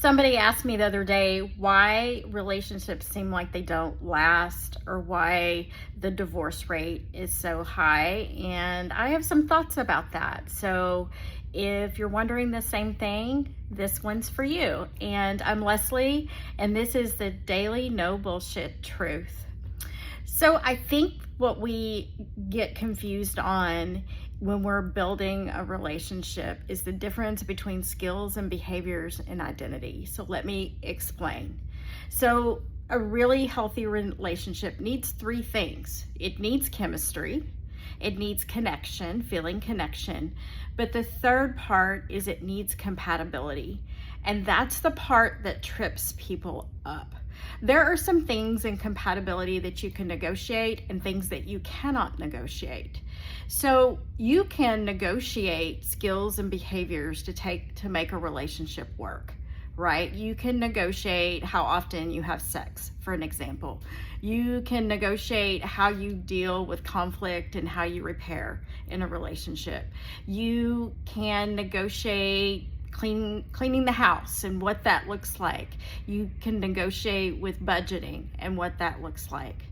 Somebody asked me the other day why relationships seem like they don't last or why the divorce rate is so high. And I have some thoughts about that. So if you're wondering the same thing, this one's for you. And I'm Leslie, and this is the Daily No Bullshit Truth. So I think what we get confused on when we're building a relationship is the difference between skills and behaviors and identity. So let me explain. So a really healthy relationship needs three things. It needs chemistry, it needs connection, feeling connection, but the third part is it needs compatibility. And that's the part that trips people up. There are some things in compatibility that you can negotiate and things that you cannot negotiate. So you can negotiate skills and behaviors to make a relationship work, right? You can negotiate how often you have sex, for an example. You can negotiate how you deal with conflict and how you repair in a relationship. You can negotiate cleaning the house and what that looks like. You can negotiate with budgeting and what that looks like.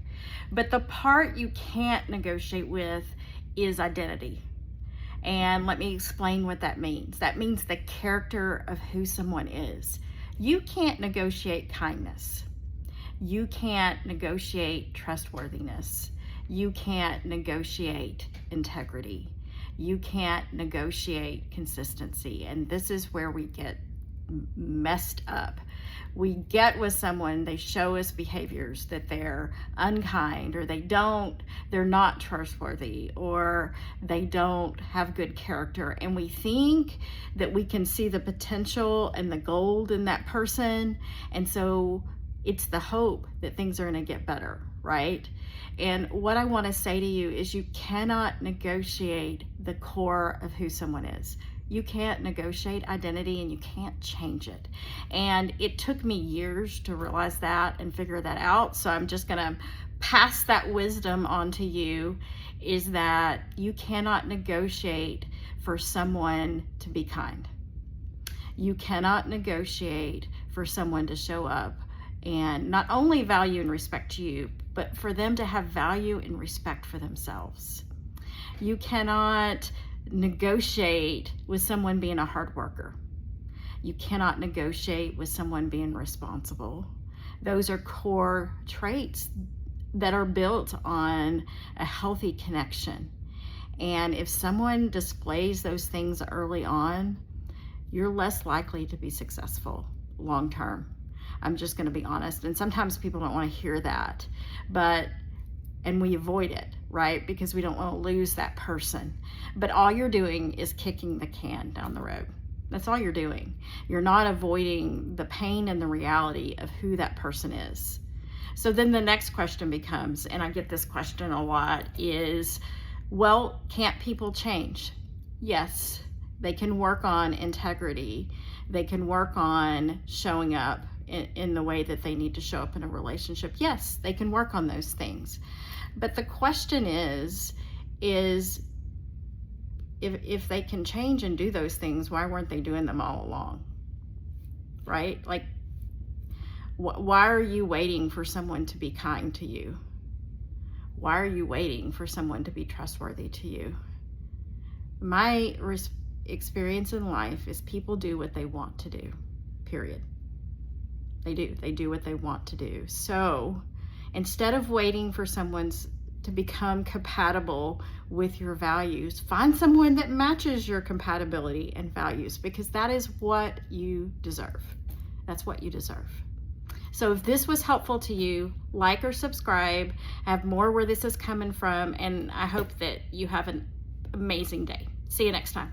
But the part you can't negotiate with is identity. And let me explain what that means. That means the character of who someone is. You can't negotiate kindness. You can't negotiate trustworthiness. You can't negotiate integrity. You can't negotiate consistency. And this is where we get messed up. We get with someone, they show us behaviors that they're unkind, or they're not trustworthy, or they don't have good character. And we think that we can see the potential and the gold in that person. And so it's the hope that things are going to get better, right? And what I want to say to you is you cannot negotiate the core of who someone is. You can't negotiate identity and you can't change it. And it took me years to realize that and figure that out. So I'm just going to pass that wisdom on to you, is that you cannot negotiate for someone to be kind. You cannot negotiate for someone to show up and not only value and respect you, but for them to have value and respect for themselves. You cannot negotiate with someone being a hard worker. You cannot negotiate with someone being responsible. Those are core traits that are built on a healthy connection. And if someone displays those things early on, you're less likely to be successful long term. I'm just going to be honest. And sometimes people don't want to hear that, and we avoid it, right? Because we don't want to lose that person. But all you're doing is kicking the can down the road. That's all you're doing. You're not avoiding the pain and the reality of who that person is. So then the next question becomes, and I get this question a lot, is, well, can't people change? Yes, they can work on integrity. They can work on showing up in the way that they need to show up in a relationship. Yes, they can work on those things. But the question is if they can change and do those things, why weren't they doing them all along? Right? Like, why are you waiting for someone to be kind to you? Why are you waiting for someone to be trustworthy to you? My experience in life is people do what they want to do, period. They do what they want to do. So instead of waiting for someone to become compatible with your values, find someone that matches your compatibility and values, because that is what you deserve. That's what you deserve. So if this was helpful to you, like or subscribe. I have more where this is coming from, and I hope that you have an amazing day. See you next time.